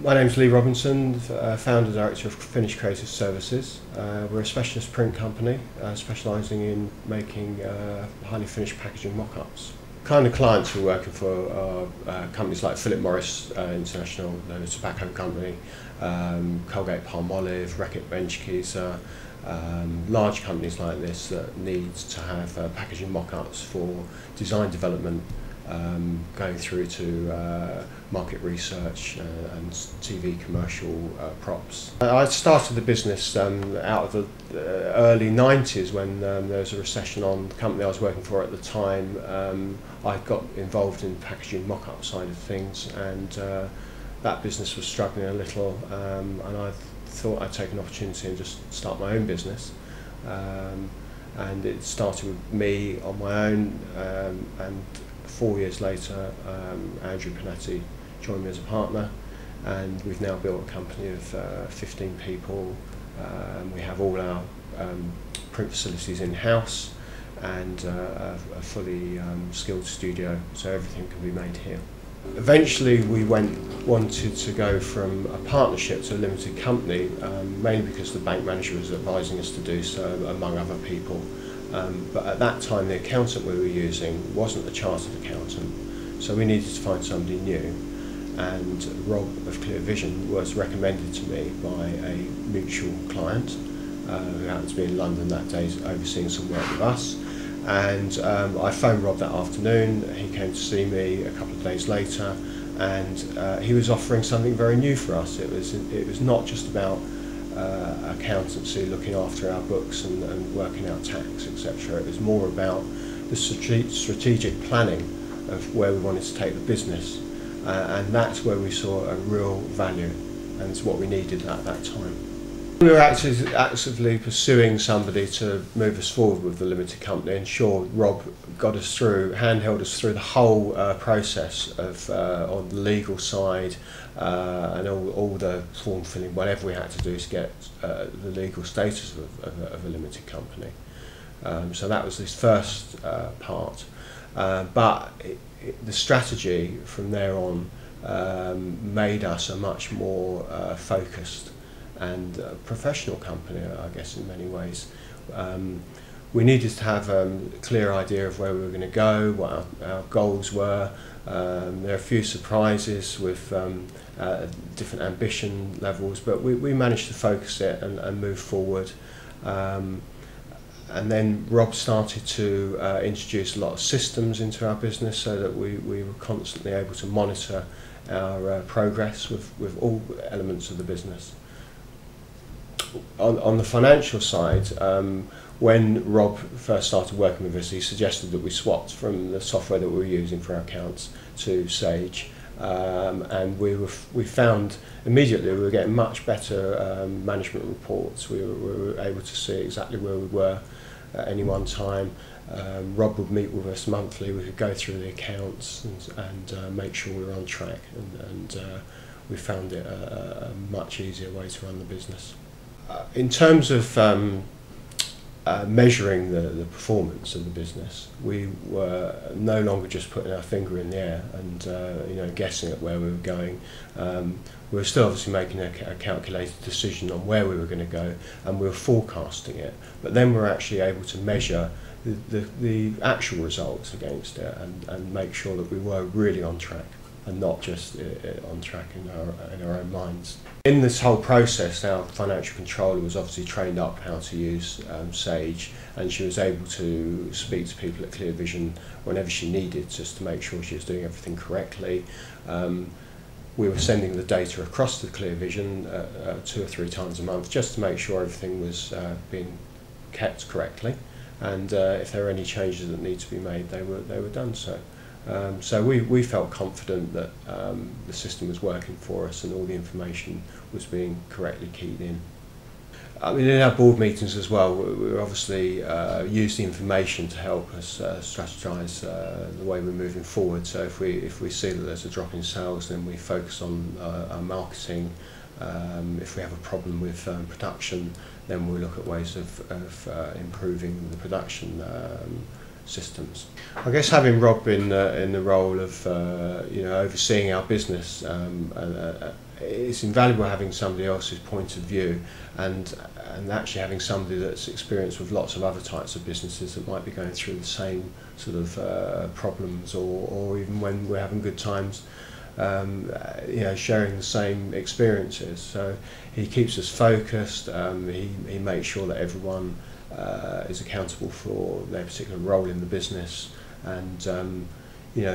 My name's Lee Robinson, founder director of Finnish Creative Services. We're a specialist print company specialising in making highly finished packaging mock-ups. Kind of clients we're working for are companies like Philip Morris International, the tobacco company, Colgate-Palmolive, Reckitt Benckiser, large companies like this that need to have packaging mock-ups for design development, going through to market research and TV commercial props. I started the business out of the early 90s when there was a recession on the company I was working for at the time. I got involved in packaging mock-up side of things, and that business was struggling a little, and I thought I'd take an opportunity and just start my own business. And it started with me on my own, and 4 years later, Andrew Panetti joined me as a partner, and we've now built a company of 15 people. We have all our print facilities in-house and a fully skilled studio, so everything can be made here. Eventually we wanted to go from a partnership to a limited company, mainly because the bank manager was advising us to do so, among other people. But at that time the accountant we were using wasn't a chartered accountant, so we needed to find somebody new, and Rob of Clear Vision was recommended to me by a mutual client who happened to be in London that day overseeing some work with us. And I phoned Rob that afternoon. He came to see me a couple of days later, and he was offering something very new for us. It was not just about accountancy, looking after our books and working out tax, etc. It was more about the strategic planning of where we wanted to take the business, and that's where we saw a real value, and it's what we needed at that time. We were actively pursuing somebody to move us forward with the limited company, and sure, Rob got us through, handheld us through the whole process of on the legal side, and all the form filling, whatever we had to do to get the legal status of a limited company. So that was this first part, but the strategy from there on made us a much more focused and professional company, I guess, in many ways. We needed to have a clear idea of where we were going to go, what our goals were. There are a few surprises with different ambition levels, but we managed to focus it and move forward. And then Rob started to introduce a lot of systems into our business, so that we were constantly able to monitor our progress with all elements of the business. On the financial side, when Rob first started working with us, he suggested that we swapped from the software that we were using for our accounts to Sage, and we found immediately we were getting much better management reports. We were able to see exactly where we were at any one time. Rob would meet with us monthly. We could go through the accounts and make sure we were on track, and we found it a much easier way to run the business. In terms of measuring the performance of the business, we were no longer just putting our finger in the air and guessing at where we were going. We were still obviously making a calculated decision on where we were going to go, and we were forecasting it. But then we were actually able to measure the actual results against it and make sure that we were really on track, and not just on track in our own minds. In this whole process, our financial controller was obviously trained up how to use Sage, and she was able to speak to people at Clear Vision whenever she needed, just to make sure she was doing everything correctly. We were sending the data across to Clear Vision 2 or 3 times a month, just to make sure everything was being kept correctly, and if there were any changes that need to be made, they were done so. So we felt confident that the system was working for us and all the information was being correctly keyed in. I mean, in our board meetings as well, we obviously use the information to help us strategise the way we're moving forward. So if we see that there's a drop in sales, then we focus on our marketing. If we have a problem with production, then we look at ways of improving the production systems. I guess having Rob in the role of overseeing our business it's invaluable having somebody else's point of view, and actually having somebody that's experienced with lots of other types of businesses that might be going through the same sort of problems, or even when we're having good times, sharing the same experiences. So he keeps us focused. He makes sure that everyone is accountable for their particular role in the business, and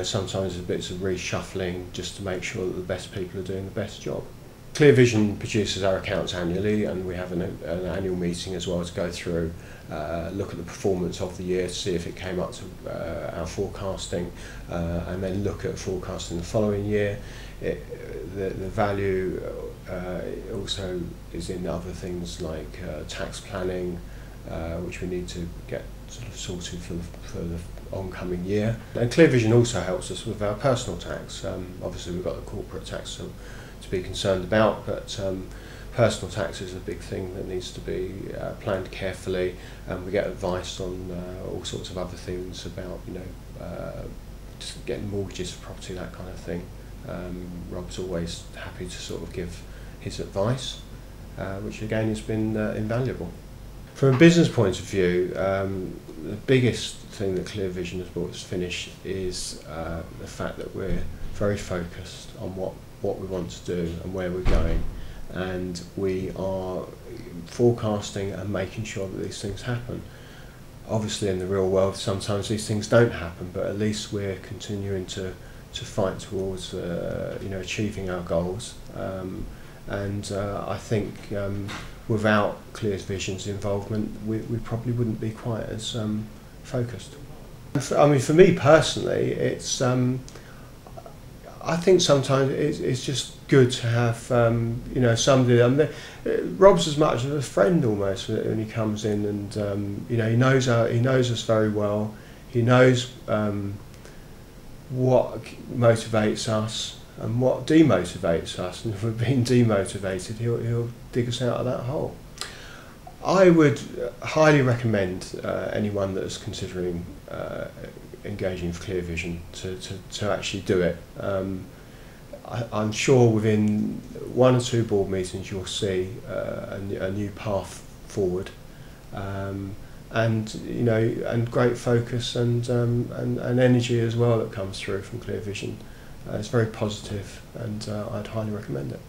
sometimes there's bits of reshuffling just to make sure that the best people are doing the best job. Clear Vision produces our accounts annually, and we have an annual meeting as well to go through, look at the performance of the year to see if it came up to our forecasting, and then look at forecasting the following year. The value also is in other things like tax planning, which we need to get sort of sorted for the oncoming year. And Clear Vision also helps us with our personal tax. Obviously we've got the corporate tax to be concerned about, but personal tax is a big thing that needs to be planned carefully, and we get advice on all sorts of other things about just getting mortgages for property, that kind of thing. Rob's always happy to sort of give his advice, which again has been invaluable. From a business point of view, the biggest thing that Clear Vision has brought us finish is the fact that we're very focused on what we want to do and where we're going, and we are forecasting and making sure that these things happen. Obviously in the real world sometimes these things don't happen, but at least we're continuing to fight towards achieving our goals, and I think without Clear Vision's involvement we probably wouldn't be quite as focused. I mean, for me personally, it's I think sometimes it's just good to have somebody. Rob's as much of a friend almost when he comes in, and he knows us very well. He knows what motivates us and what demotivates us, and if we're being demotivated, he'll dig us out of that hole. I would highly recommend anyone that is considering engaging with Clear Vision to actually do it. I'm sure within 1 or 2 board meetings you'll see a new path forward, and great focus and energy as well that comes through from Clear Vision. It's very positive, and I'd highly recommend it.